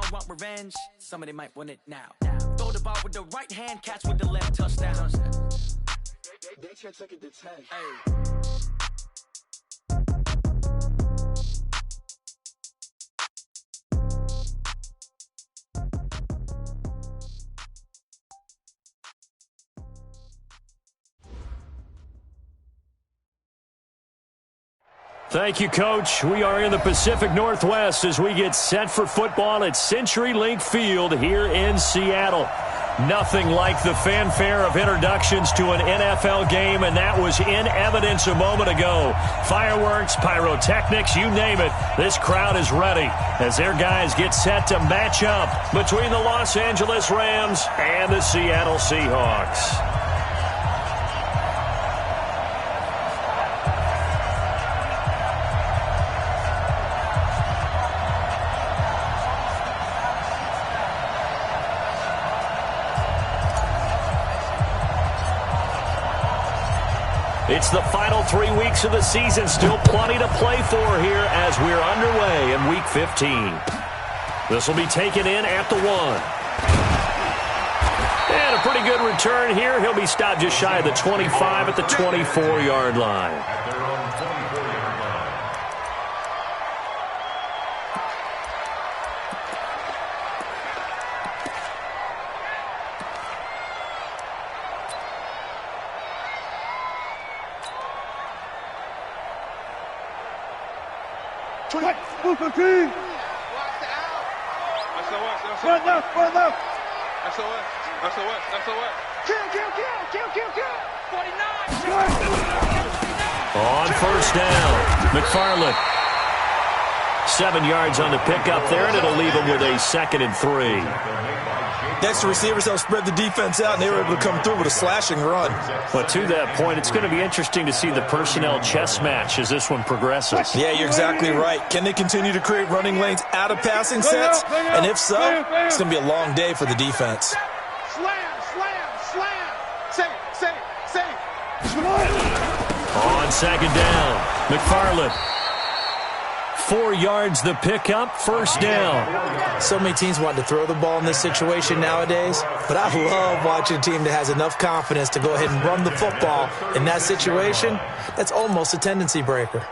don't want revenge, somebody might want it now. Throw the ball with the right hand, catch with the left, touchdown. They can't take it to 10. Hey. Thank you, Coach. We are in the Pacific Northwest as we get set for football at CenturyLink Field here in Seattle. Nothing like the fanfare of introductions to an NFL game, and that was in evidence a moment ago. Fireworks, pyrotechnics, you name it. This crowd is ready as their guys get set to match up between the Los Angeles Rams and the Seattle Seahawks. It's the final 3 weeks of the season. Still plenty to play for here as we're underway in Week 15. This will be taken in at the 1. And a pretty good return here. He'll be stopped just shy of the 25 at the 24-yard line. On first down, McFarland. 7 yards on the pickup there, and it'll leave him with a 2nd and 3. Next, the receivers helped spread the defense out, and they were able to come through with a slashing run. But to that point, it's going to be interesting to see the personnel chess match as this one progresses. Yeah, you're exactly right. Can they continue to create running lanes out of passing sets? And if so, it's going to be a long day for the defense. On second down, McFarland. 4 yards the pickup, first down. So many teams want to throw the ball in this situation nowadays, but I love watching a team that has enough confidence to go ahead and run the football. In that situation, that's almost a tendency breaker.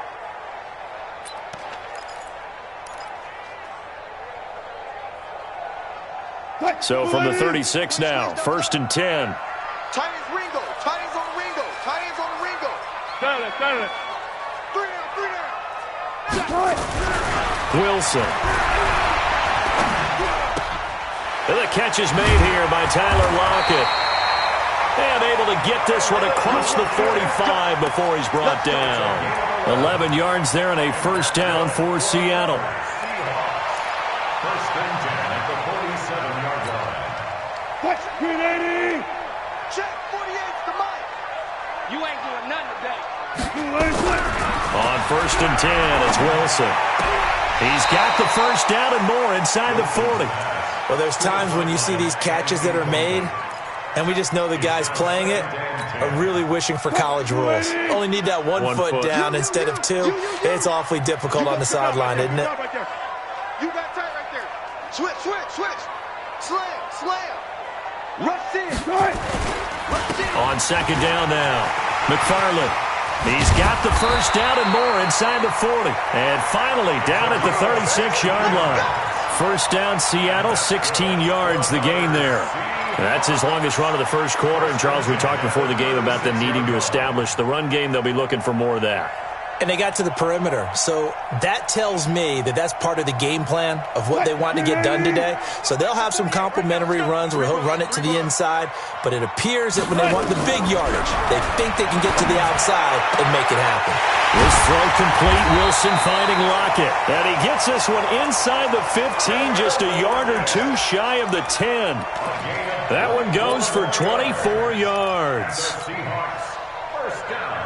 So from the 36 now, 1st and 10. Tight ends Ringo. Tight ends on Ringo. Tight ends on Ringo. Dale. 3 down. Wilson. And the catch is made here by Tyler Lockett. And able to get this one across the 45 before he's brought down. 11 yards there and a first down for Seattle. First and 10 at the 47-yard line. Watch, Green 80. Check, 48's the mic. You ain't doing nothing today. On 1st and 10, it's Wilson. He's got the first down and more inside the 40. Well, there's times when you see these catches that are made, and we just know the guys playing it are really wishing for college rules. Only need that one foot down instead of 2. It's awfully difficult on the sideline, isn't it? You got tight right there. Switch. Slam. Rush in. On second down now, McFarland. He's got the first down and more inside the 40. And finally down at the 36-yard line. First down, Seattle, 16 yards the gain there. That's his longest run of the first quarter. And, Charles, we talked before the game about them needing to establish the run game. They'll be looking for more of that. And they got to the perimeter. So that tells me that that's part of the game plan of what they want to get done today. So they'll have some complementary runs where he'll run it to the inside. But it appears that when they want the big yardage, they think they can get to the outside and make it happen. This throw complete. Wilson finding Lockett. And he gets this one inside the 15, just a yard or 2 shy of the 10. That one goes for 24 yards. First down.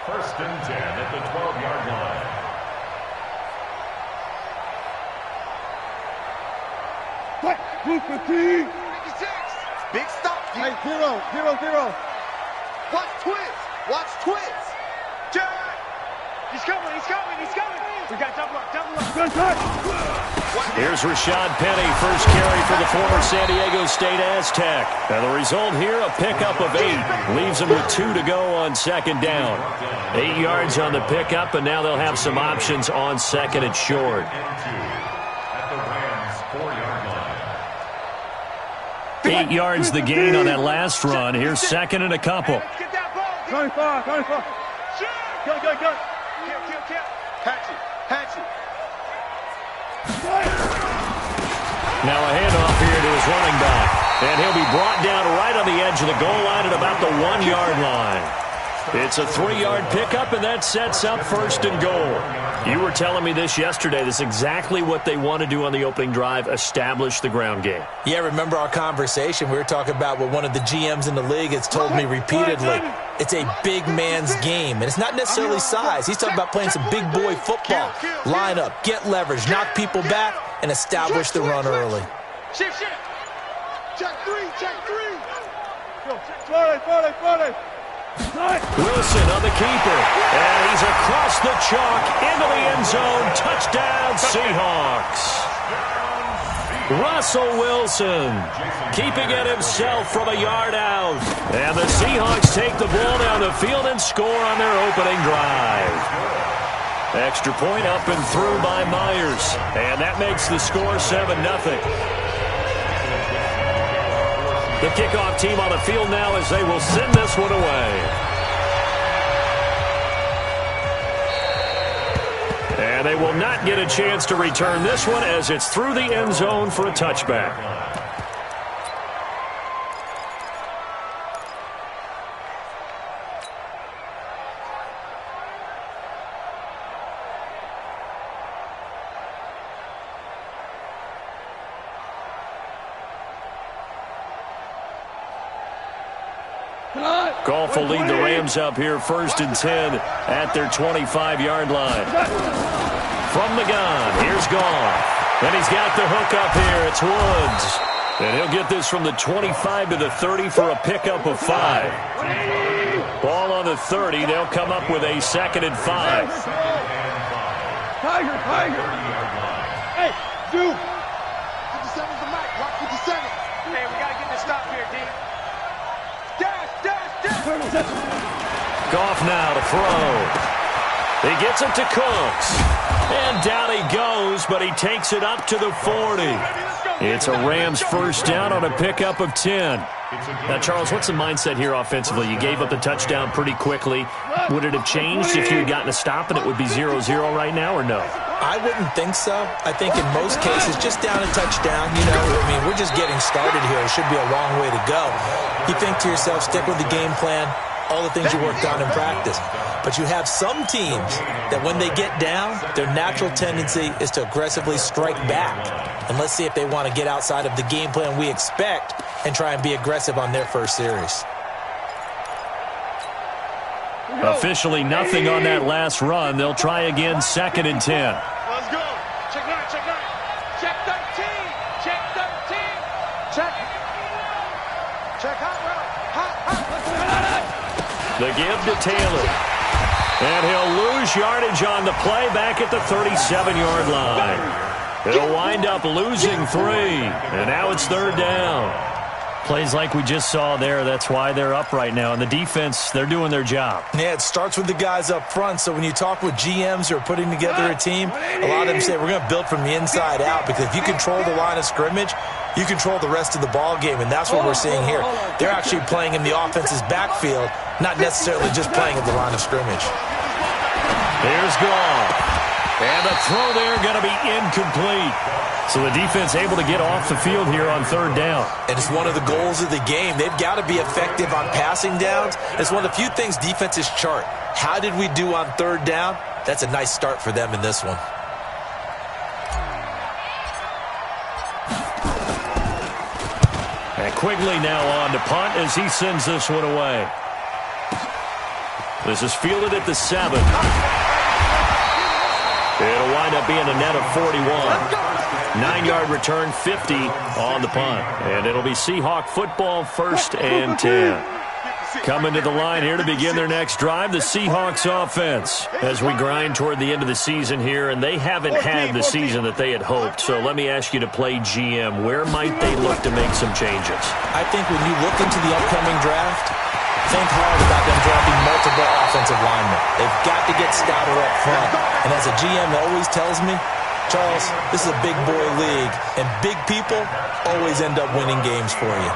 First and 10 at the 12-yard line. What? Blue 15. 56. Big stop. Hey, 0. Watch twist. Jack. He's coming. We got double up. Here's Rashad Penny, first carry for the former San Diego State Aztec. And the result here, a pickup of 8. Leaves them with 2 to go on second down. 8 yards on the pickup, and now they'll have some options on second and short. At the Rams' 4-yard line. 8 yards the gain on that last run. Here's second and a couple. Get that ball. 25. Go. Kill. Patch it. Now a handoff here to his running back. And he'll be brought down right on the edge of the goal line at about the 1-yard line. It's a 3-yard pickup, and that sets up first and goal. You were telling me this yesterday. This is exactly what they want to do on the opening drive, establish the ground game. Yeah, remember our conversation? We were talking about what one of the GMs in the league has told me repeatedly. It's a big man's game, and it's not necessarily size. He's talking about playing some big boy football. Line up, get leverage, knock people back, and establish the run early. Shift. Check three. Go. Wilson on the keeper, and he's across the chalk into the end zone. Touchdown, Seahawks. Russell Wilson keeping it himself from a yard out. And the Seahawks take the ball down the field and score on their opening drive. Extra point up and through by Myers. And that makes the score 7-0. The kickoff team on the field now as they will send this one away. And they will not get a chance to return this one as it's through the end zone for a touchback. Goff will lead the Rams up here 1st and 10 at their 25-yard line. From the gun, here's Goff. And he's got the hook up here. It's Woods. And he'll get this from the 25 to the 30 for a pickup of 5. Ball on the 30. They'll come up with a 2nd and 5. Tiger. Hey, dude. 57's the mic. Rock 57. Hey, we got to get this stop here, D. Dash. Goff now to throw. He gets it to Cooks. And down he goes, but he takes it up to the 40. It's a Rams first down on a pickup of 10. Now, Charles, what's the mindset here offensively? You gave up the touchdown pretty quickly. Would it have changed if you had gotten a stop and it would be 0-0 right now, or no? I wouldn't think so. I think in most cases, just down a touchdown, we're just getting started here. It should be a long way to go. You think to yourself, stick with the game plan, all the things you worked on in practice. But you have some teams that when they get down, their natural tendency is to aggressively strike back. And let's see if they want to get outside of the game plan we expect and try and be aggressive on their first series. Officially nothing on that last run. They'll try again 2nd and 10. Let's go. Check 9. Check 13. Check 13. Check hot route. The give to Taylor. And he'll lose yardage on the play back at the 37-yard line. He'll wind up losing 3. And now it's 3rd down. Plays like we just saw there, that's why they're up right now. And the defense, they're doing their job. Yeah, it starts with the guys up front. So when you talk with GMs who are putting together a team, a lot of them say we're going to build from the inside out, because if you control the line of scrimmage, you control the rest of the ball game, and that's what we're seeing here. They're actually playing in the offense's backfield, not necessarily just playing at the line of scrimmage. Here's Goff. And the throw there going to be incomplete. So the defense able to get off the field here on 3rd down. And it's one of the goals of the game. They've got to be effective on passing downs. It's one of the few things defenses chart. How did we do on 3rd down? That's a nice start for them in this one. And Quigley now on to punt as he sends this one away. This is fielded at the 7. It'll wind up being a net of 41. 9-yard return, 50 on the punt. And it'll be Seahawk football, 1st and 10. Coming to the line here to begin their next drive, the Seahawks offense. As we grind toward the end of the season here, and they haven't had the season that they had hoped. So let me ask you to play GM. Where might they look to make some changes? I think when you look into the upcoming draft, think hard about them drafting multiple offensive linemen. They've got to get stouter up front. And as a GM always tells me, Charles, this is a big boy league, and big people always end up winning games for you.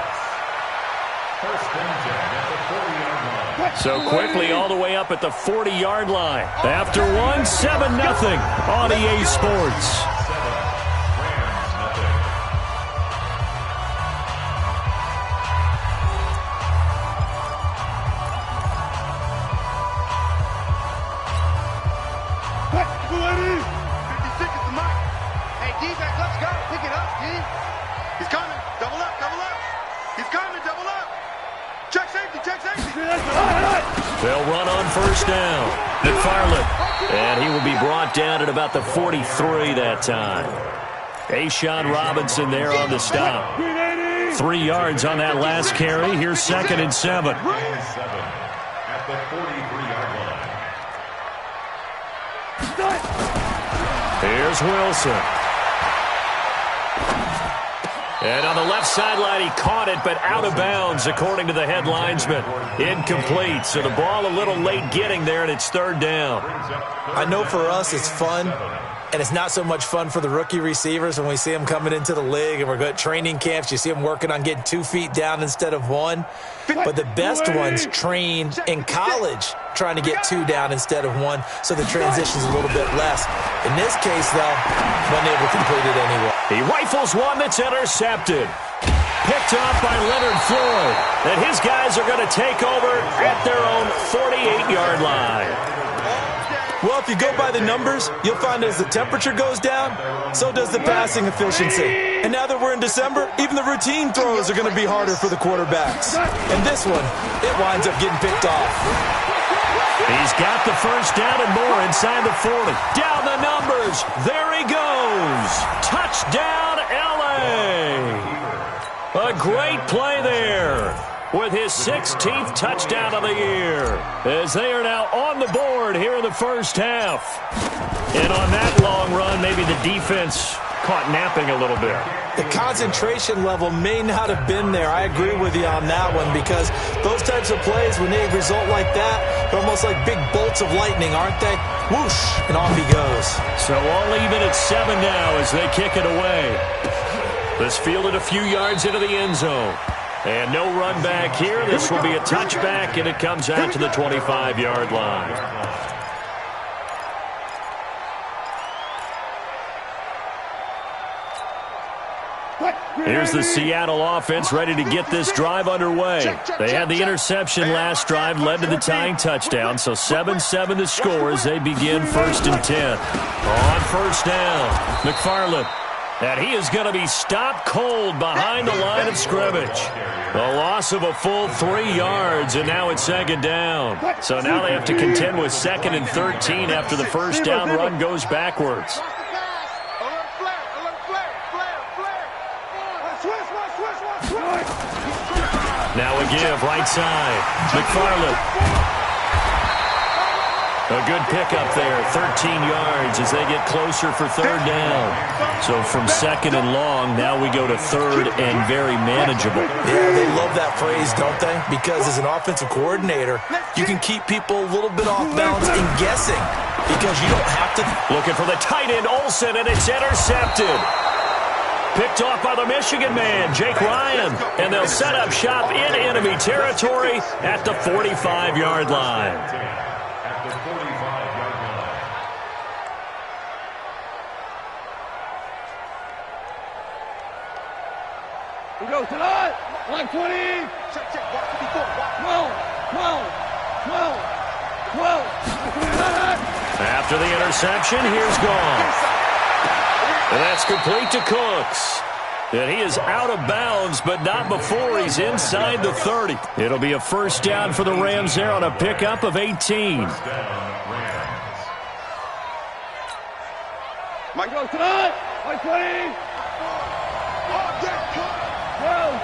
So quickly all the way up at the 40-yard line. After one, 7-0 on EA Sports. They'll run on first down. McFarland. And he will be brought down at about the 43 that time. Ashawn Robinson there on the stop. 3 yards on that last carry. Here's 2nd and 7. At the 43-yard line. Here's Wilson. And on the left sideline, he caught it, but out of bounds, according to the head linesman. Incomplete. So the ball a little late getting there, and it's 3rd down. I know for us it's fun, and it's not so much fun for the rookie receivers when we see them coming into the league, and we're going to training camps. You see them working on getting 2 feet down instead of 1. But the best ones train in college trying to get 2 down instead of 1, so the transition's a little bit less. In this case, though, wasn't able to complete it anyway. He rifles one that's intercepted. Picked off by Leonard Floyd. And his guys are going to take over at their own 48-yard line. Well, if you go by the numbers, you'll find as the temperature goes down, so does the passing efficiency. And now that we're in December, even the routine throws are going to be harder for the quarterbacks. And this one, it winds up getting picked off. He's got the first down and more inside the 40. Down the numbers. There he goes. Touchdown, L.A. A great play there with his 16th touchdown of the year, as they are now on the board here in the first half. And on that long run, maybe the defense caught napping a little bit. The concentration level may not have been there. I agree with you on that one, because those types of plays, when they result like that, they're almost like big bolts of lightning, aren't they? Whoosh, and off he goes. So all even at 7 now as they kick it away. This fielded a few yards into the end zone. And no run back here. This will be a touchback, and it comes out to the 25-yard line. Here's the Seattle offense ready to get this drive underway. They had the interception last drive, led to the tying touchdown. So 7-7 the score as they begin 1st and 10. On first down, McFarland. And he is going to be stopped cold behind the line of scrimmage. A loss of a full 3 yards, and now it's 2nd down. So now they have to contend with 2nd and 13 after the first down run goes backwards. Now a give, right side. McFarland. A good pickup there, 13 yards as they get closer for 3rd down. So from 2nd and long, now we go to 3rd and very manageable. Yeah, they love that phrase, don't they? Because as an offensive coordinator, you can keep people a little bit off balance and guessing, because you don't have to. Looking for the tight end, Olsen, and it's intercepted. Picked off by the Michigan man, Jake Ryan. And they'll set up shop in enemy territory at the 45-yard line. We go tonight. 120. Check, check. Walk 54. Walk 12. After the interception, here's gone. And that's complete to Cooks. And he is out of bounds, but not before he's inside the 30. It'll be a first down for the Rams there on a pickup of 18. Mike goes tonight. 120. 12.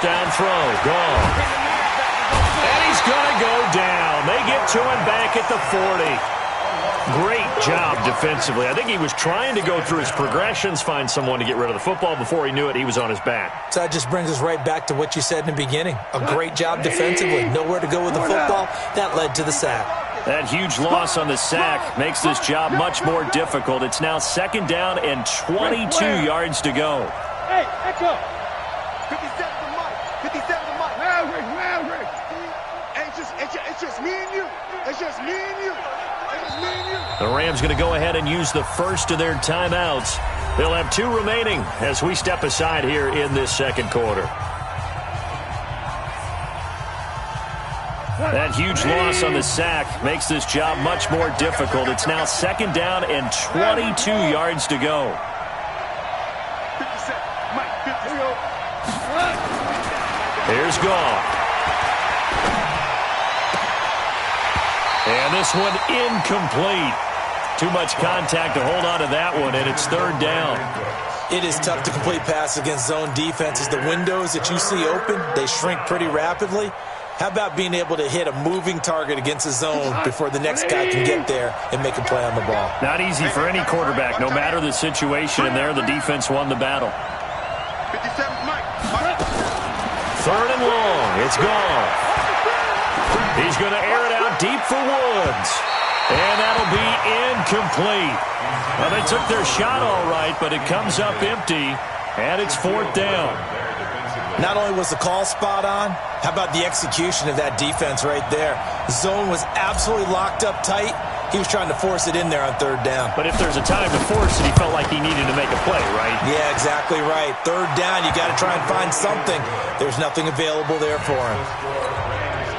down throw. Gone. And he's going to go down. They get to him back at the 40. Great job defensively. I think he was trying to go through his progressions, find someone to get rid of the football. Before he knew it, he was on his back. So that just brings us right back to what you said in the beginning. A great job defensively. Nowhere to go with the football. That led to the sack. That huge loss on the sack makes this job much more difficult. It's now 2nd down and 22 yards to go. Hey, echo. 57 to Mike. 57 to Mike. Maverick. Hey, it's just me and you. It's just me and you. The Rams going to go ahead and use the first of their timeouts. They'll have 2 remaining as we step aside here in this 2nd quarter. That huge loss on the sack makes this job much more difficult. It's now 2nd down and 22 yards to go. 57. Mike, 50. Here's Goff. And this one incomplete. Too much contact to hold on to that one, and it's 3rd down. It is tough to complete passes against zone defenses. The windows that you see open, they shrink pretty rapidly. How about being able to hit a moving target against a zone before the next guy can get there and make a play on the ball? Not easy for any quarterback, no matter the situation, and there the defense won the battle. 57, Mike. 3rd and long. It's gone. He's going to air it out deep for Woods. And that'll be incomplete. Well, they took their shot all right, but it comes up empty, and it's 4th down. Not only was the call spot on, how about the execution of that defense right there? The zone was absolutely locked up tight. He was trying to force it in there on 3rd down. But if there's a time to force it, he felt like he needed to make a play, right? Yeah, exactly right. 3rd down, you got to try and find something. There's nothing available there for him.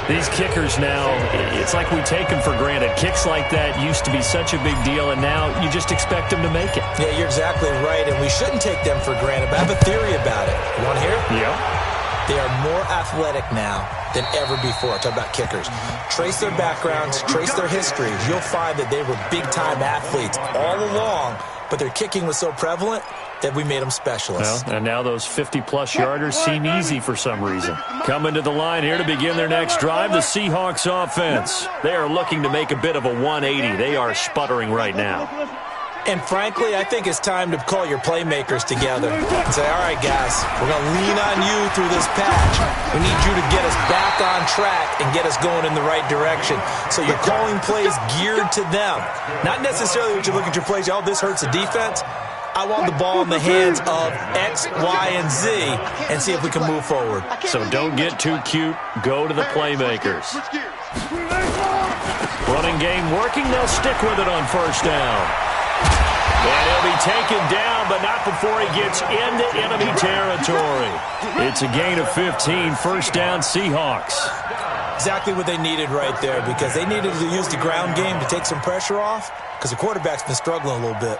These kickers now, it's like we take them for granted. Kicks like that used to be such a big deal, and now you just expect them to make it. Yeah, you're exactly right, and we shouldn't take them for granted, but I have a theory about it. You want to hear it? Yeah. They are more athletic now than ever before. Talk about kickers. Trace their backgrounds, trace their histories. You'll find that they were big-time athletes all along, but their kicking was so prevalent that we made them specialists. Well, and now those 50-plus yarders seem easy for some reason. Coming to the line here to begin their next drive, the Seahawks offense. They are looking to make a bit of a 180. They are sputtering right now. And frankly, I think it's time to call your playmakers together and say, all right, guys, we're going to lean on you through this patch. We need you to get us back on track and get us going in the right direction. So you're calling plays geared to them. Not necessarily what you look at your plays, oh, this hurts the defense. I want the ball in the hands of X, Y, and Z and see if we can move forward. So don't get too cute. Go to the playmakers. Running game working. They'll stick with it on 1st down. And he'll be taken down, but not before he gets into enemy territory. It's a gain of 15. 1st down, Seahawks. Exactly what they needed right there, because they needed to use the ground game to take some pressure off, because the quarterback's been struggling a little bit.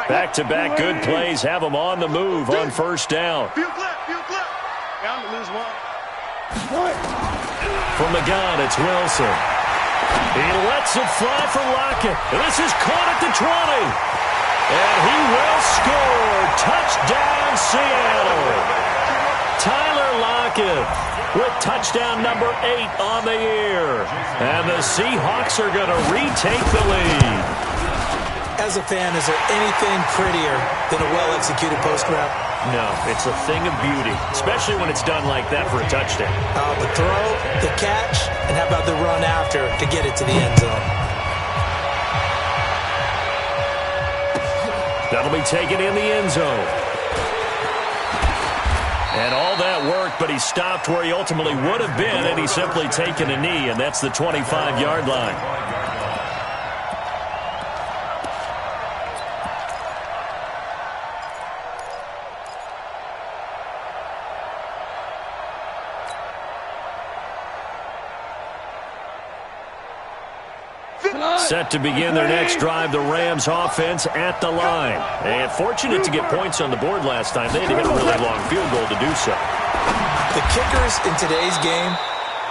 Back-to-back good plays have them on the move on 1st down. Field left. Yeah, I'm going to lose one. From the gun, it's Wilson. He lets it fly for Lockett. This is caught at the 20. And he will score. Touchdown, Seattle. Tyler Lockett with touchdown number 8 on the year. And the Seahawks are going to retake the lead. As a fan, is there anything prettier than a well-executed post route? No, it's a thing of beauty, especially when it's done like that for a touchdown. The throw, the catch, and how about the run after to get it to the end zone? That'll be taken in the end zone. And all that work, but he stopped where he ultimately would have been, and he's simply taken a knee, and that's the 25-yard line. Set to begin their next drive, the Rams offense at the line. And fortunate to get points on the board last time. They had to hit a really long field goal to do so. The kickers in today's game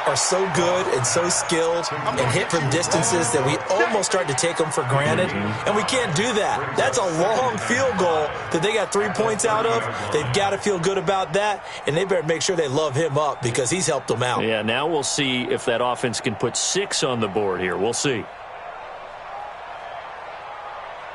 are so good and so skilled and hit from distances that we almost start to take them for granted, and we can't do that. That's a long field goal that they got 3 points out of. They've got to feel good about that, and they better make sure they love him up because he's helped them out. Yeah, now we'll see if that offense can put 6 on the board here. We'll see.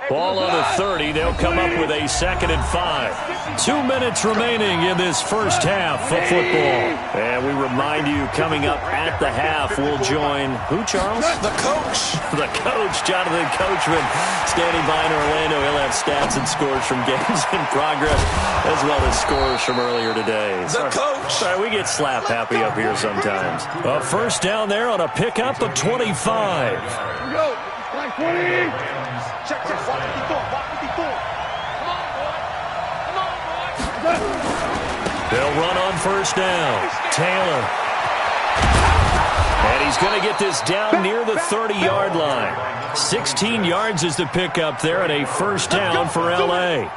Ball on the 30. They'll come up with a 2nd and 5. 2 minutes remaining in this first half of football. And we remind you, coming up at the half, we'll join who, Charles? The coach. The coach, Jonathan Coachman, standing by in Orlando. He'll have stats and scores from games in progress, as well as scores from earlier today. The coach. Sorry, we get slap happy up here sometimes. A first down there on a pickup of 25. Here we go. Like 20. Check, walk 54, walk 54. Come on, boy. Come on, boy. They'll run on first down. Taylor. And he's going to get this down near the 30-yard line. 16 yards is the pickup there, and a first down for L.A.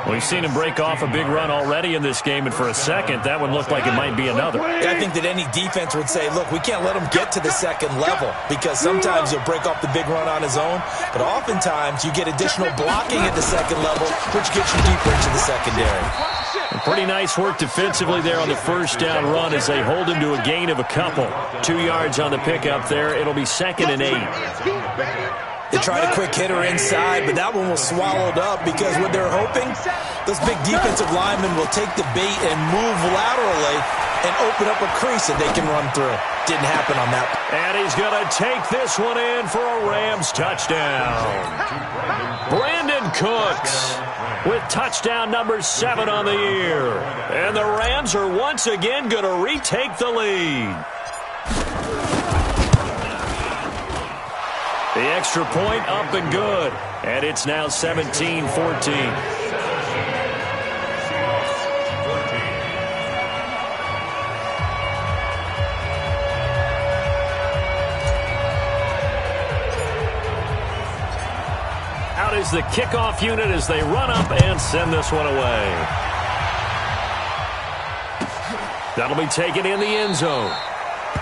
We've seen him break off a big run already in this game, and for a second, that one looked like it might be another. I think that any defense would say, look, we can't let him get to the second level because sometimes he'll break off the big run on his own, but oftentimes you get additional blocking at the second level, which gets you deeper into the secondary. Pretty nice work defensively there on the first down run as they hold him to a gain of a couple. 2 yards on the pickup there. It'll be 2nd and 8. They tried a quick hitter inside, but that one was swallowed up because what they're hoping, those big defensive linemen will take the bait and move laterally and open up a crease that they can run through. Didn't happen on that. And he's going to take this one in for a Rams touchdown. Brandon Cooks with touchdown number 7 on the year. And the Rams are once again going to retake the lead. The extra point up and good. And it's now 17-14. Out is the kickoff unit as they run up and send this one away. That'll be taken in the end zone.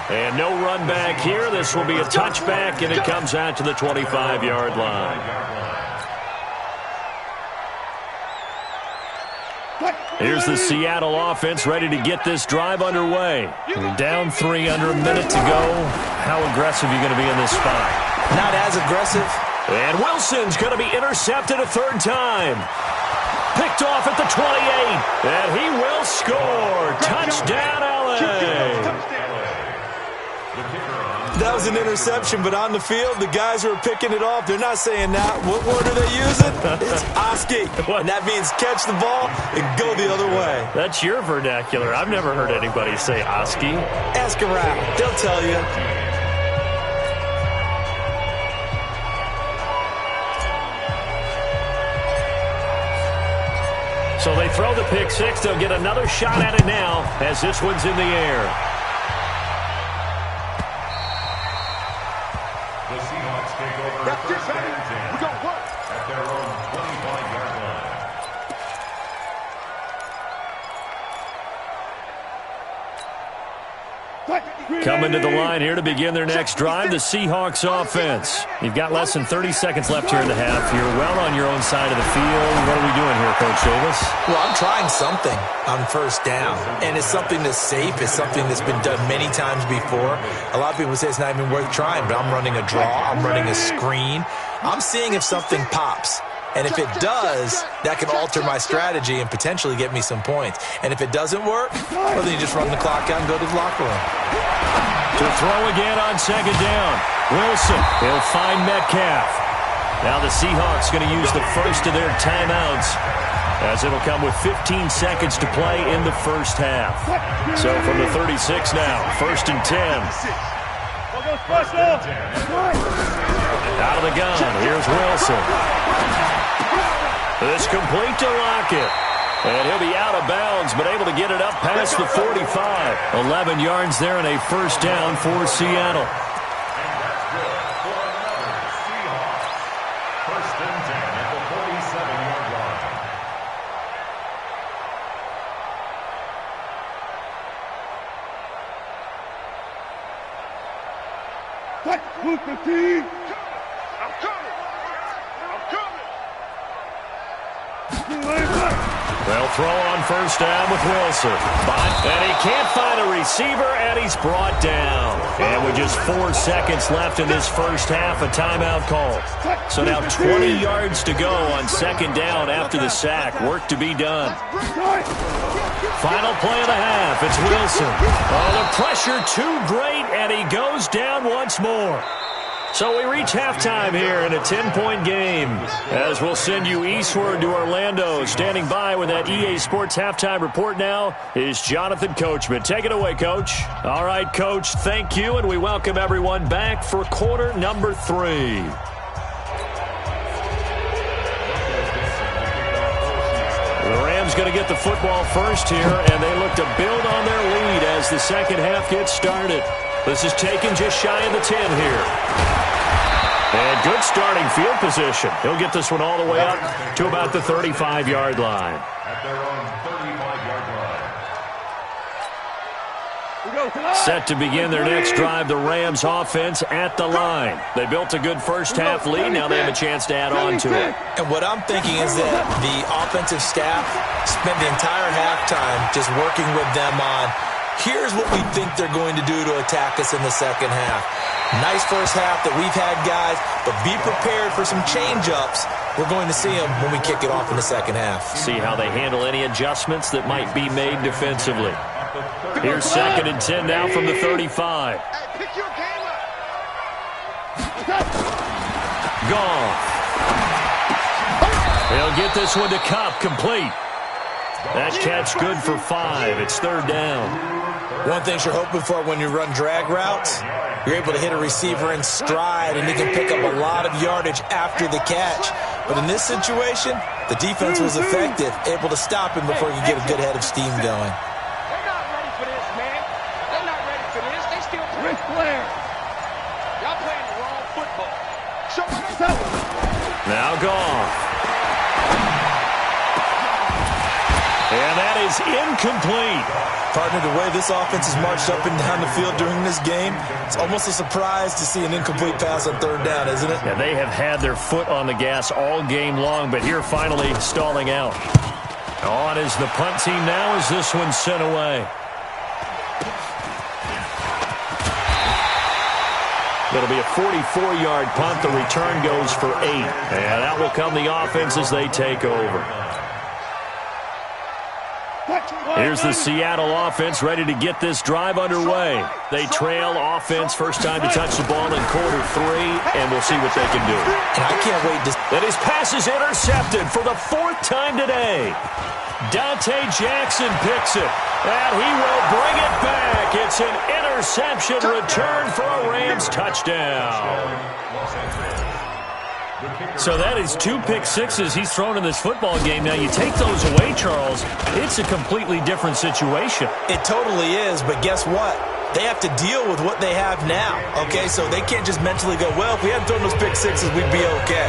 And no run back here. This will be a touchback, and it comes out to the 25-yard line. Here's the Seattle offense ready to get this drive underway. You're down 3 under a minute to go. How aggressive are you going to be in this spot? Not as aggressive. And Wilson's going to be intercepted a 3rd time. Picked off at the 28. And he will score. Touchdown, L.A. That was an interception, but on the field, the guys who are picking it off, they're not saying that. What word are they using? It's Oski. And that means catch the ball and go the other way. That's your vernacular. I've never heard anybody say Oski. Ask around. They'll tell you. So they throw the pick 6. They'll get another shot at it now as this one's in the air. The Seahawks take over That's it, first baby. and 10 We're going to work. at their own 25-yard line. Coming to the line here to begin their next drive, the Seahawks offense. You've got less than 30 seconds left here in the half. You're well on your own side of the field. What are we doing here, Coach Davis? Well, I'm trying something on first down, and it's something that's safe. It's something that's been done many times before. A lot of people say it's not even worth trying, but I'm running a draw. I'm running a screen. I'm seeing if something pops. And if it does, that can alter my strategy and potentially get me some points. And if it doesn't work, well, then you just run the clock out and go to the locker room. To throw again on second down. Wilson, he'll find Metcalf. Now the Seahawks going to use the first of their timeouts as it'll come with 15 seconds to play in the first half. So from the 36 now, 1st and 10. Out of the gun, here's Wilson. This complete to Lockett. And he'll be out of bounds, but able to get it up past the 45. 11 yards there and a first down for Seattle. And that's good for another Seahawks. 1st and 10 at the 47-yard line. Move 15. I'm coming. They'll throw on first down with Wilson. And he can't find a receiver, and he's brought down. And with just 4 seconds left in this first half, a timeout call. So now 20 yards to go on second down after the sack. Work to be done. Final play of the half. It's Wilson. Oh, the pressure too great, and he goes down once more. So we reach halftime here in a 10-point game. As we'll send you eastward to Orlando. Standing by with that EA Sports halftime report now is Jonathan Coachman. Take it away, Coach. All right, Coach, thank you, and we welcome everyone back for quarter number 3. The Rams going to get the football first here, and they look to build on their lead as the second half gets started. This is taken just shy of the 10 here. And good starting field position. He'll get this one all the way up to about the 35-yard line. At their own 35-yard line. Set to begin their next drive, the Rams offense at the line. They built a good first half lead. Now they have a chance to add on to it. And what I'm thinking is that the offensive staff spent the entire halftime just working with them on, here's what we think they're going to do to attack us in the second half. Nice first half that we've had, guys, but be prepared for some change-ups. We're going to see them when we kick it off in the second half. See how they handle any adjustments that might be made defensively. Here's 2nd and 10 now from the 35. Pick your game up. Goff. He'll get this one to Cup, complete. That catch good for 5. It's 3rd down. One thing you're hoping for when you run drag routes, you're able to hit a receiver in stride, and he can pick up a lot of yardage after the catch. But in this situation, the defense was effective, able to stop him before he could get a good head of steam going. They're not ready for this, man. They're not ready for this. They still play. Flair. Y'all playing the wrong football. Show me. Now Goff. And that is incomplete. Partner, the way this offense has marched up and down the field during this game, it's almost a surprise to see an incomplete pass on 3rd down, isn't it? Yeah, they have had their foot on the gas all game long, but here finally stalling out. On is the punt team now as this one's sent away. It'll be a 44-yard punt. The return goes for 8. And that will come the offense as they take over. Here's the Seattle offense ready to get this drive underway. They trail offense, first time to touch the ball in quarter 3, and we'll see what they can do. And I can't wait to... And his pass is intercepted for the 4th time today. Dante Jackson picks it, and he will bring it back. It's an interception return for a Rams touchdown. So that is 2 pick sixes he's thrown in this football game. Now, you take those away, Charles, it's a completely different situation. It totally is, but guess what? They have to deal with what they have now, okay? So they can't just mentally go, well, if we hadn't thrown those pick sixes, we'd be okay.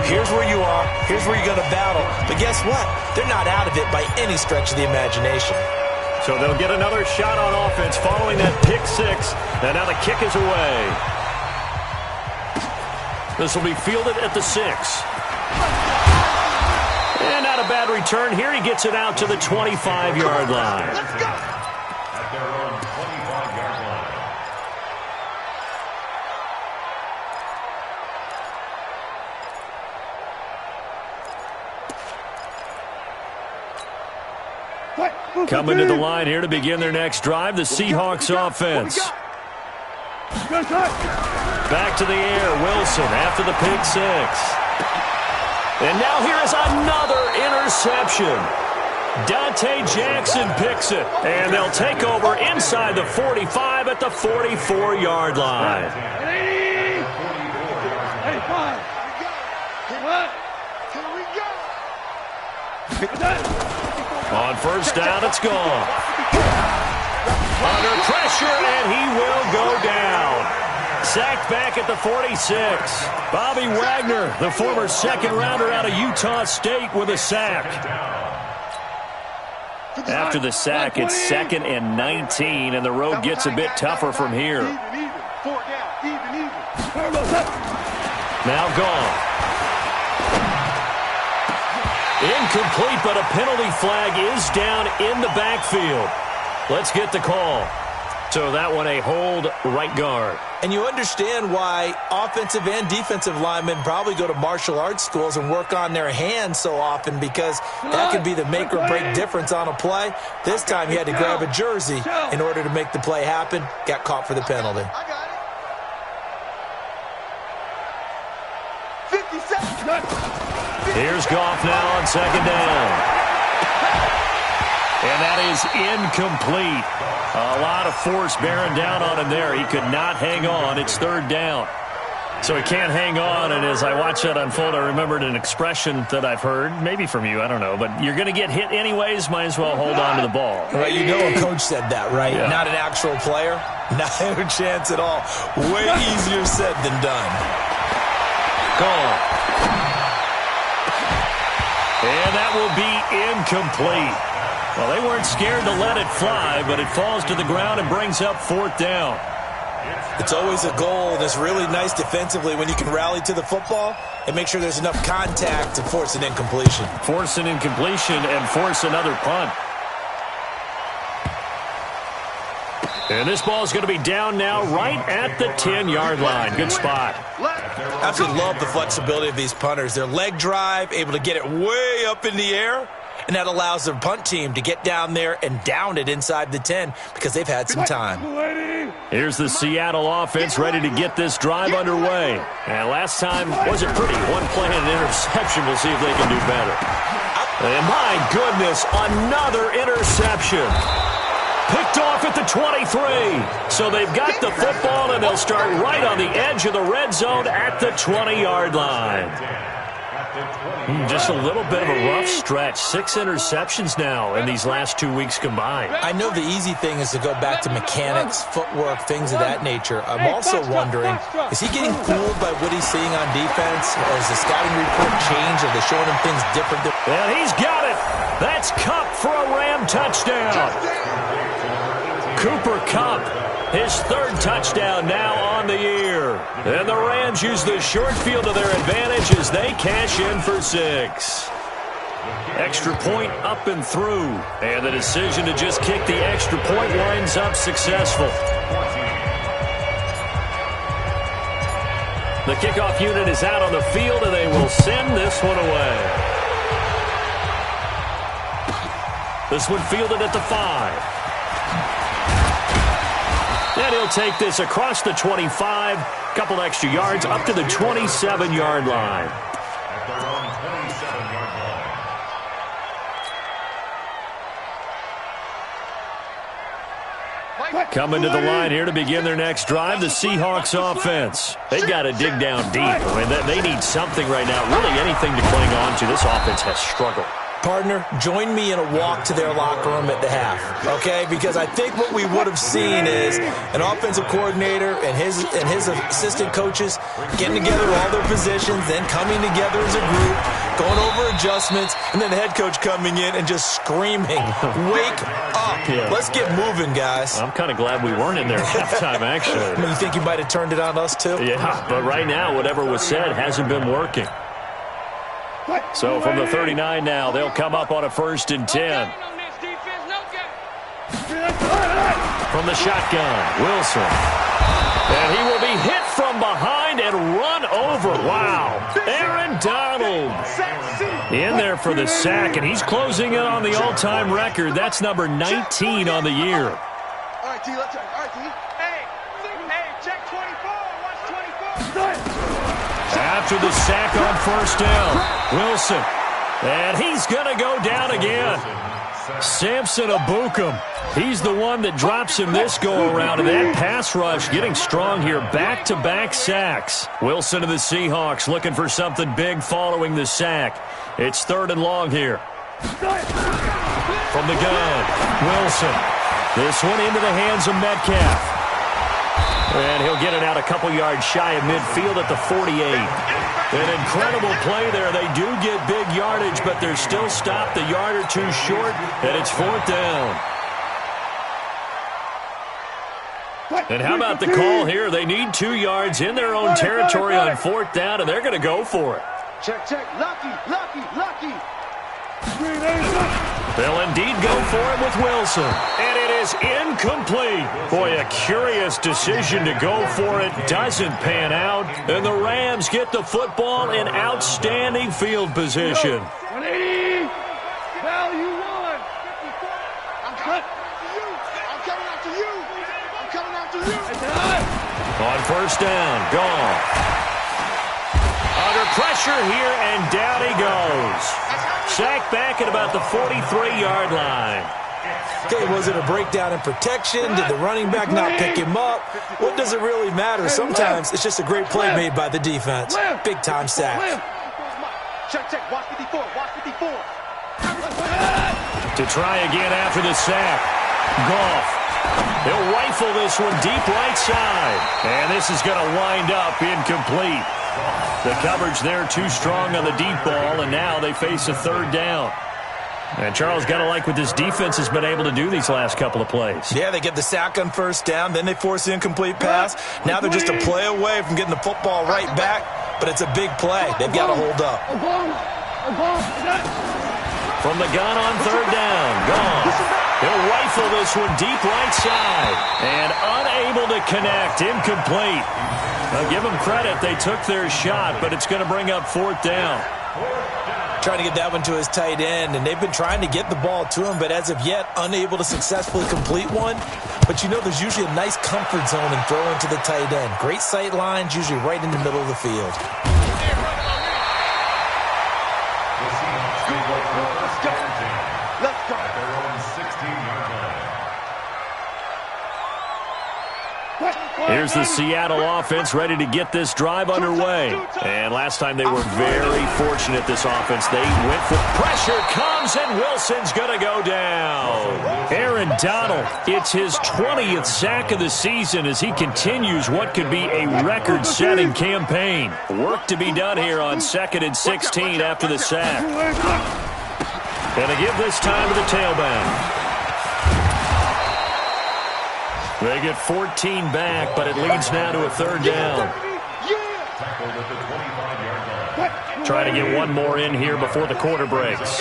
Here's where you are. Here's where you're going to battle. But guess what? They're not out of it by any stretch of the imagination. So they'll get another shot on offense following that pick 6. And now the kick is away. This will be fielded at the 6. And not a bad return here. He gets it out to the 25-yard line. At their own 25-yard line. Coming to the line here to begin their next drive, the Seahawks offense. Back to the air, Wilson after the pick 6. And now here is another interception. Dante Jackson picks it, and they'll take over inside the 45 at the 44-yard line. 85. On first down, it's gone. Under pressure, and he will go down. Sacked back at the 46. Bobby Wagner, the former second-rounder out of Utah State, with a sack. After the sack, it's 2nd and 19, and the road gets a bit tougher from here. 4 down, even. Now gone. Incomplete, but a penalty flag is down in the backfield. Let's get the call. So that one a hold, right guard. And you understand why offensive and defensive linemen probably go to martial arts schools and work on their hands so often, because that could be the make or break difference on a play. This time he had to grab a jersey in order to make the play happen. Got caught for the penalty. I got it. 50 seconds. Here's Goff now on second down. And that is incomplete. A lot of force bearing down on him there. He could not hang on. It's third down. So he can't hang on, and as I watch that unfold, I remembered an expression that I've heard, maybe from you, I don't know, but you're going to get hit anyways, might as well hold on to the ball. Right, you know a coach said that, right? Yeah. Not an actual player. Not a chance at all. Way easier said than done. Gone. And that will be incomplete. Well, they weren't scared to let it fly, but it falls to the ground and brings up fourth down. It's always a goal, and it's really nice defensively when you can rally to the football and make sure there's enough contact to force an incompletion. Force an incompletion and force another punt. And this ball is going to be down now right at the 10-yard line. Good spot. Absolutely love the flexibility of these punters. Their leg drive, able to get it way up in the air, and that allows their punt team to get down there and down it inside the 10 because they've had some time. Here's the Seattle offense ready to get this drive underway. And last time wasn't pretty. One play and an interception. We'll see if they can do better. And my goodness, another interception. Picked off at the 23. So they've got the football, and they'll start right on the edge of the red zone at the 20-yard line. Just a little bit of a rough stretch. 6 interceptions now in these last 2 weeks combined. I know the easy thing is to go back to mechanics, footwork, things of that nature. I'm also wondering, is he getting fooled by what he's seeing on defense? Or has the scouting report changed? Are they showing him things different? And he's got it. That's Kupp for a Ram touchdown. Cooper Kupp, his third touchdown now on the year. And the Rams use the short field to their advantage as they cash in for 6. Extra point up and through. And the decision to just kick the extra point winds up successful. The kickoff unit is out on the field, and they will send this one away. This one fielded at the 5. And he'll take this across the 25, couple extra yards, up to the 27-yard line. Coming to the line here to begin their next drive, the Seahawks offense. They've got to dig down deep. I mean, they need something right now, really anything to cling on to. This offense has struggled. Partner, join me in a walk to their locker room at the half, okay? Because I think what we would have seen is an offensive coordinator and his assistant coaches getting together all their positions, then coming together as a group, going over adjustments, and then the head coach coming in and just screaming, "Wake up. Yeah. Let's get moving, guys." I'm kind of glad we weren't in there at halftime, actually. I mean, you think you might have turned it on us, too? Yeah, but right now, whatever was said hasn't been working. So from the 39 now, they'll come up on a 1st and 10. From the shotgun, Wilson. And he will be hit from behind and run over. Wow. Aaron Donald in there for the sack, and he's closing in on the all-time record. That's number 19 on the year. All right, T, let's check. All right, T. Hey, check 24. Watch 24. After the sack on 1st down, Wilson. And he's going to go down again. Samson Abukum. He's the one that drops him this go-around. And that pass rush getting strong here. Back-to-back sacks. Wilson and the Seahawks looking for something big following the sack. It's 3rd and long here. From the gun, Wilson. This one into the hands of Metcalf. And he'll get it out a couple yards shy of midfield at the 48. An incredible play there. They do get big yardage, but they're still stopped a yard or two short, and it's 4th down. And how about the call here? They need 2 yards in their own territory on 4th down, and they're going to go for it. Check, check. Lucky. They'll indeed go for it with Wilson. And it is incomplete. Boy, a curious decision to go for it doesn't pan out. And the Rams get the football in outstanding field position. 180. Value 1. I'm coming after you. On 1st down, gone. Under pressure here, and down he goes. Sacked back at about the 43-yard line. Okay, was it a breakdown in protection? Did the running back not pick him up? What does it really matter? Sometimes it's just a great play made by the defense. Big-time sack. Check. Watch 54. To try again after the sack. Goff. He'll rifle this one deep right side. And this is going to wind up incomplete. The coverage there too strong on the deep ball, and now they face a 3rd down. And Charles, got to like what this defense has been able to do these last couple of plays. Yeah, they get the sack on 1st down, then they force the incomplete pass. Now they're just a play away from getting the football right back, but it's a big play. They've got to hold up. From the gun on 3rd down, gone. He'll rifle this one deep right side. And unable to connect, incomplete. Now give them credit, they took their shot, but it's going to bring up 4th down. Trying to get that one to his tight end, and they've been trying to get the ball to him, but as of yet, unable to successfully complete one. But you know there's usually a nice comfort zone in throwing to the tight end. Great sight lines, usually right in the middle of the field. Let's go. At their own 16-yard line. Here's the Seattle offense ready to get this drive underway. And last time they were very fortunate, this offense. They went for pressure, comes, and Wilson's going to go down. Aaron Donald, it's his 20th sack of the season as he continues what could be a record-setting campaign. Work to be done here on 2nd and 16 after the sack. Going to give this time to the tailback. They get 14 back, but it leads now to a 3rd down. Tackled at the 25-yard line. Trying to get one more in here before the quarter breaks.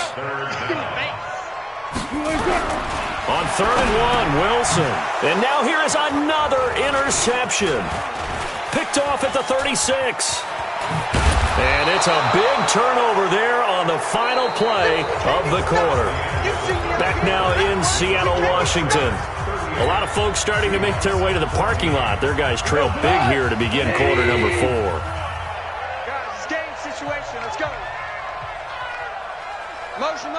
On 3rd and 1, Wilson. And now here is another interception. Picked off at the 36. And it's a big turnover there on the final play of the quarter. Back now in Seattle, Washington. A lot of folks starting to make their way to the parking lot. Their guys trail big here to begin quarter number 4. Guys, it's game situation. Let's go. Motion.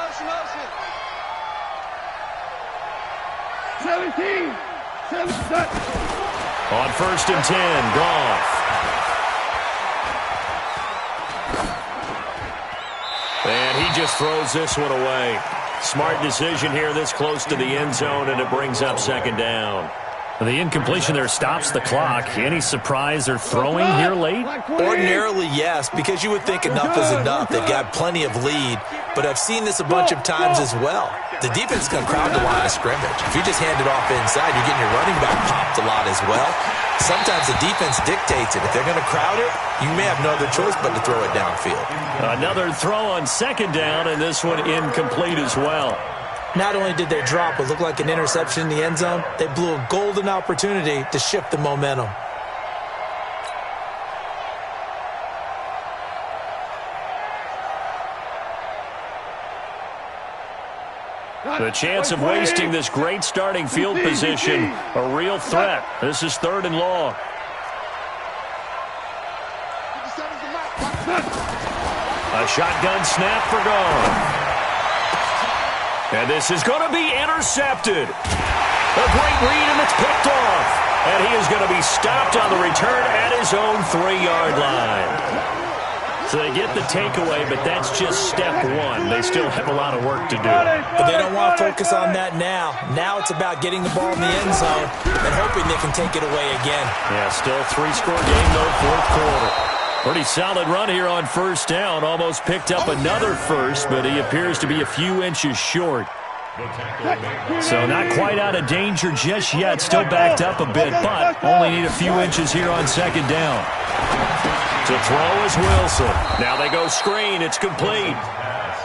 17. On 1st and 10, Goff. And he just throws this one away. Smart decision here this close to the end zone, and it brings up 2nd down. The incompletion there stops the clock. Any surprise they're throwing here late? Ordinarily, yes, because you would think enough is enough. They've got plenty of lead, but I've seen this a bunch of times as well. The defense is going to crowd the line of scrimmage. If you just hand it off inside, you're getting your running back popped a lot as well. Sometimes the defense dictates it. If they're going to crowd it, you may have no other choice but to throw it downfield. Another throw on 2nd down, and this one incomplete as well. Not only did they drop what looked like an interception in the end zone, they blew a golden opportunity to shift the momentum. The chance of wasting this great starting field position, a real threat. This is 3rd and long. A shotgun snap for Goff. And this is going to be intercepted. A great read, and it's picked off. And he is going to be stopped on the return at his own 3-yard line. So they get the takeaway, but that's just step one. They still have a lot of work to do. But they don't want to focus on that now. Now it's about getting the ball in the end zone and hoping they can take it away again. Yeah, still 3-score game, though, 4th quarter. Pretty solid run here on 1st down. Almost picked up another first, but he appears to be a few inches short. So not quite out of danger just yet. Still backed up a bit, but only need a few inches here on second down. To throw is Wilson. Now they go screen. It's complete.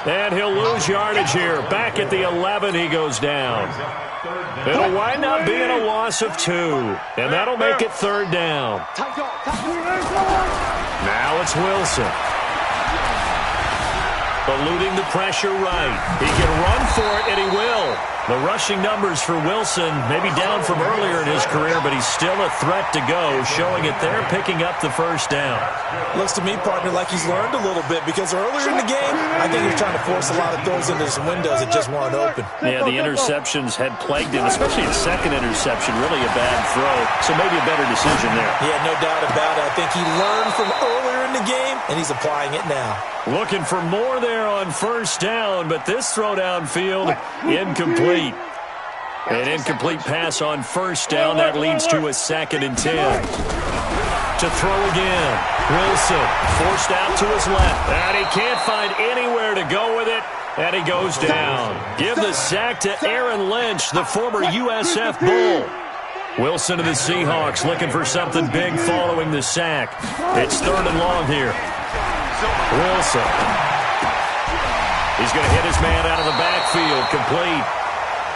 And he'll lose yardage here. Back at the 11, he goes down. It'll wind up being a loss of 2. And that'll make it third down. Now it's Wilson. Eluding the pressure right. He can run for it, and he will. The rushing numbers for Wilson may be down from earlier in his career, but he's still a threat to go, showing it there, picking up the first down. Looks to me, partner, like he's learned a little bit, because earlier in the game, I think he was trying to force a lot of throws into some windows that just weren't open. Yeah, the interceptions had plagued him, especially the second interception, really a bad throw, so maybe a better decision there. Yeah, no doubt about it. I think he learned from earlier in the game, and he's applying it now. Looking for more there on first down, but this throw downfield, incomplete. An incomplete pass on first down. That leads to a 2nd and 10. To throw again. Wilson forced out to his left. And he can't find anywhere to go with it. And he goes down. Give the sack to Aaron Lynch, the former USF Bull. Wilson to the Seahawks looking for something big following the sack. It's 3rd and long here. Wilson. He's going to hit his man out of the backfield. Complete.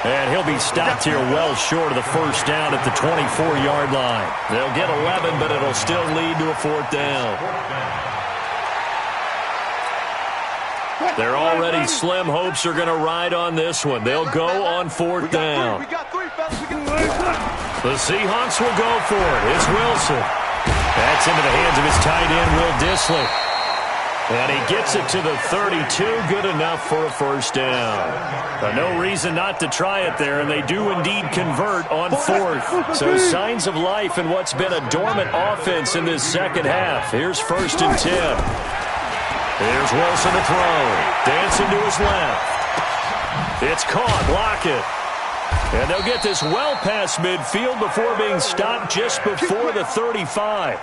And he'll be stopped here well short of the first down at the 24-yard line. They'll get 11, but it'll still lead to a 4th down. Their already slim hopes are going to ride on this one. They'll go on 4th down. The Seahawks will go for it. It's Wilson. That's into the hands of his tight end, Will Dissly. And he gets it to the 32, good enough for a first down. No reason not to try it there, and they do indeed convert on 4th. So signs of life in what's been a dormant offense in this second half. Here's 1st and 10. Here's Wilson to throw. Dancing to his left. It's caught. Block it. And they'll get this well past midfield before being stopped just before the 35.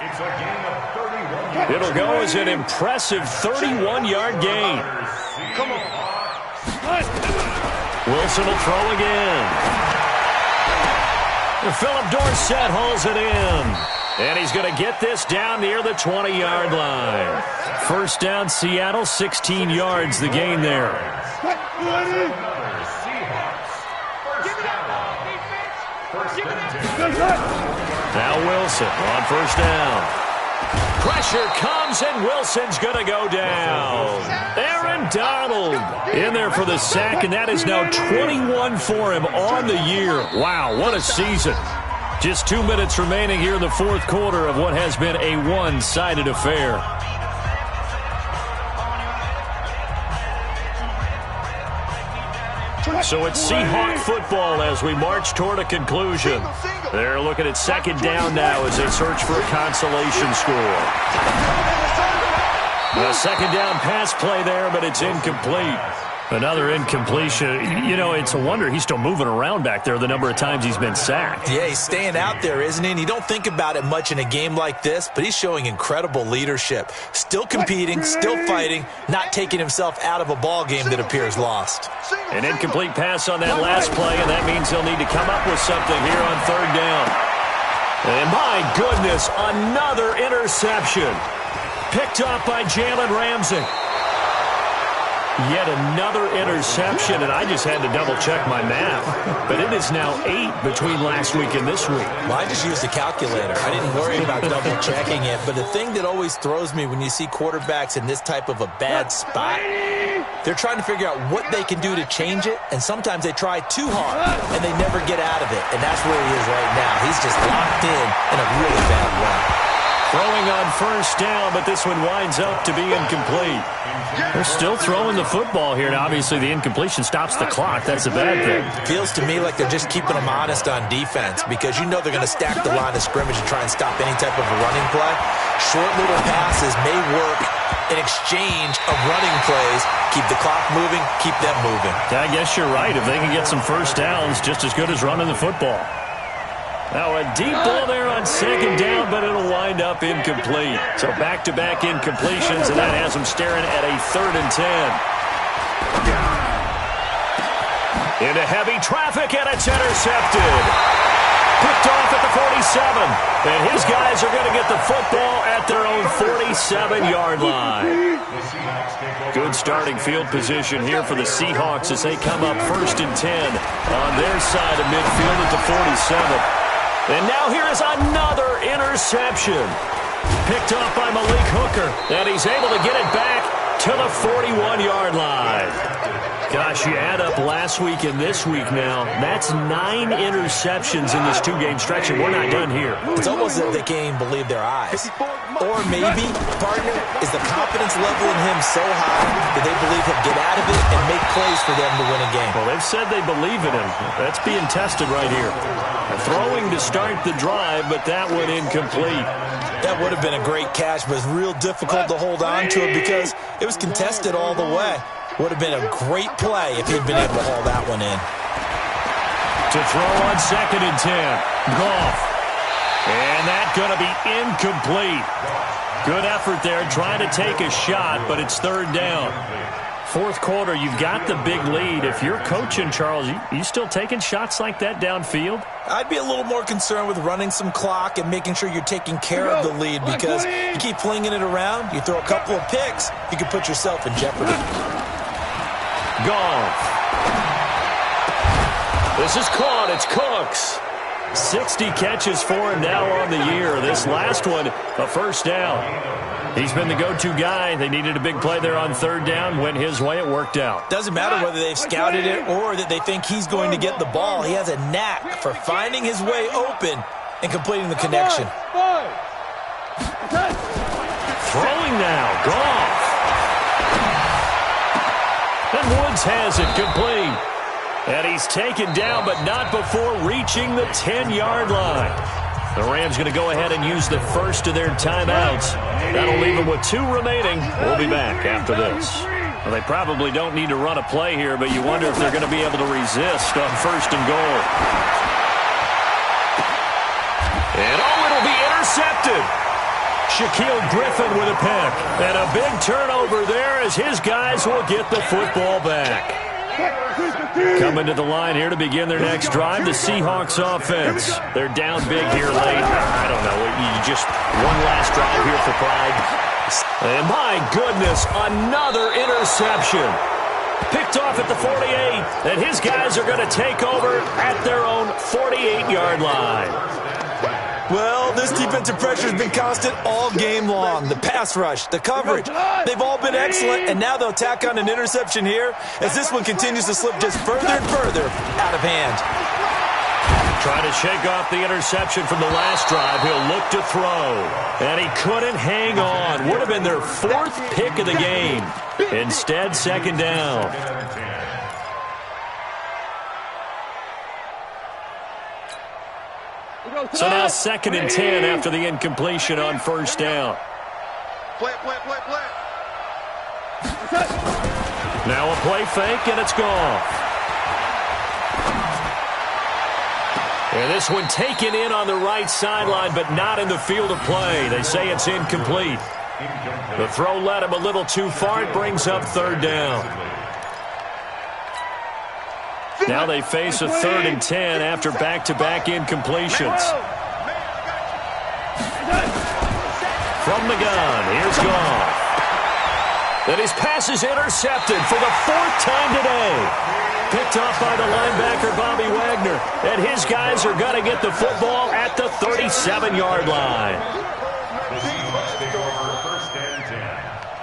It'll go as an impressive 31-yard gain. Come on. Wilson will throw again. Philip Dorsett hauls it in. And he's going to get this down near the 20-yard line. First down, Seattle, 16 yards the gain there. Now Wilson on first down. Pressure comes, and Wilson's going to go down. Aaron Donald in there for the sack, and that is now 21 for him on the year. Wow, what a season. Just 2 minutes remaining here in the 4th quarter of what has been a one-sided affair. So it's Seahawk football as we march toward a conclusion. They're looking at 2nd down now as they search for a consolation score. A 2nd down pass play there, but it's incomplete. Another incompletion. You know, it's a wonder he's still moving around back there the number of times he's been sacked. Yeah, he's staying out there, isn't he? And you don't think about it much in a game like this, but he's showing incredible leadership. Still competing, still fighting, not taking himself out of a ball game that appears lost. An incomplete pass on that last play, and that means he'll need to come up with something here on 3rd down. And my goodness, another interception. Picked off by Jalen Ramsey. Yet another interception, and I just had to double-check my math. But it is now 8 between last week and this week. Well, I just used a calculator. I didn't worry about double-checking it. But the thing that always throws me when you see quarterbacks in this type of a bad spot, they're trying to figure out what they can do to change it, and sometimes they try too hard, and they never get out of it. And that's where he is right now. He's just locked in a really bad way. Throwing on first down, but this one winds up to be incomplete. They're still throwing the football here, and obviously the incompletion stops the clock. That's a bad thing. Feels to me like they're just keeping them honest on defense, because you know they're going to stack the line of scrimmage and try and stop any type of a running play. Short little passes may work in exchange of running plays. Keep the clock moving, keep them moving. I guess you're right. If they can get some first downs, just as good as running the football. Now a deep ball there on 2nd down, but it'll wind up incomplete. So back-to-back incompletions, and that has them staring at a 3rd and 10. Into heavy traffic, and it's intercepted. Picked off at the 47. And his guys are going to get the football at their own 47-yard line. Good starting field position here for the Seahawks as they come up 1st and 10 on their side of midfield at the 47. And now here is another interception. Picked off by Malik Hooker, and he's able to get it back to the 41-yard line. Gosh, you add up last week and this week now, that's 9 interceptions in this 2-game stretch, and we're not done here. It's almost as if they can't even believe their eyes. Or maybe, partner, is the confidence level in him so high that they believe he'll get out of it and make plays for them to win a game. Well, they've said they believe in him. That's being tested right here. Throwing to start the drive, but that one incomplete. That would have been a great catch, but it's real difficult to hold on to it because it was contested all the way. Would have been a great play if he'd been able to haul that one in. To throw on 2nd and 10. Goff. And that's going to be incomplete. Good effort there trying to take a shot, but it's 3rd down. 4th quarter, you've got the big lead. If you're coaching, Charles, you still taking shots like that downfield? I'd be a little more concerned with running some clock and making sure you're taking care of the lead because you keep flinging it around, you throw a couple of picks, you can put yourself in jeopardy. Goff. This is caught. It's Cooks. 60 catches for him now on the year. This last one, a 1st down. He's been the go-to guy. They needed a big play there on 3rd down. Went his way. It worked out. Doesn't matter whether they've scouted it or that they think he's going to get the ball. He has a knack for finding his way open and completing the connection. Throwing now. Goff. And Woods has it complete. And he's taken down, but not before reaching the 10-yard line. The Rams going to go ahead and use the first of their timeouts. That'll leave them with 2 remaining. We'll be back after this. Well, they probably don't need to run a play here, but you wonder if they're going to be able to resist on 1st and goal. And it'll be intercepted. Shaquille Griffin with a pick. And a big turnover there as his guys will get the football back. Coming to the line here to begin their next drive, the Seahawks offense. They're down big here late. I don't know. You just one last drive here for pride. And my goodness, another interception. Picked off at the 48. And his guys are going to take over at their own 48-yard line. Well, this defensive pressure has been constant all game long. The pass rush, the coverage, they've all been excellent, and now they'll tack on an interception here as this one continues to slip just further and further out of hand. Trying to shake off the interception from the last drive. He'll look to throw, and he couldn't hang on. Would have been their 4th pick of the game. Instead, 2nd down. So now 2nd and 10 after the incompletion on 1st down. Play. Now a play fake, and it's gone. And this one taken in on the right sideline, but not in the field of play. They say it's incomplete. The throw led him a little too far. It brings up 3rd down. Now they face a 3rd and 10 after back-to-back incompletions. From the gun, here's Goff. And his pass is intercepted for the 4th time today. Picked off by the linebacker, Bobby Wagner. And his guys are going to get the football at the 37-yard line. The Seahawks take over 1st and 10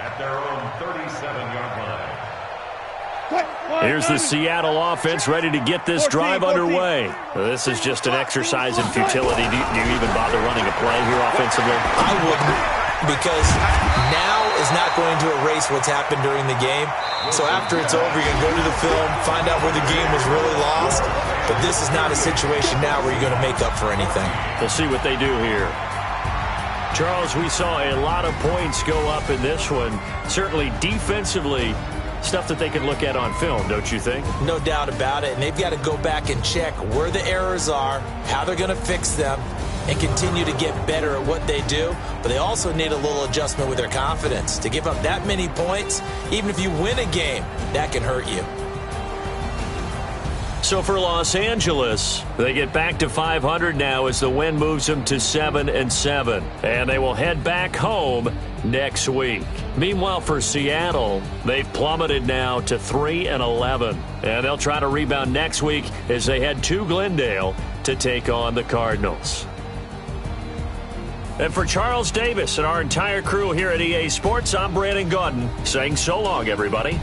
at their own 37-yard line. Here's the Seattle offense ready to get this drive underway. This is just an exercise in futility. Do you even bother running a play here offensively? I wouldn't, because now is not going to erase what's happened during the game. So after it's over, you're going to go to the film, find out where the game was really lost. But this is not a situation now where you're going to make up for anything. We'll see what they do here. Charles, we saw a lot of points go up in this one. Certainly defensively, stuff that they can look at on film, don't you think? No doubt about it. And they've got to go back and check where the errors are, how they're going to fix them, and continue to get better at what they do. But they also need a little adjustment with their confidence. To give up that many points, even if you win a game, that can hurt you. So for Los Angeles, they get back to 500 now as the win moves them to 7-7. And they will head back home next week. Meanwhile, for Seattle, they've plummeted now to 3-11. And they'll try to rebound next week as they head to Glendale to take on the Cardinals. And for Charles Davis and our entire crew here at EA Sports, I'm Brandon Gaudin saying so long, everybody.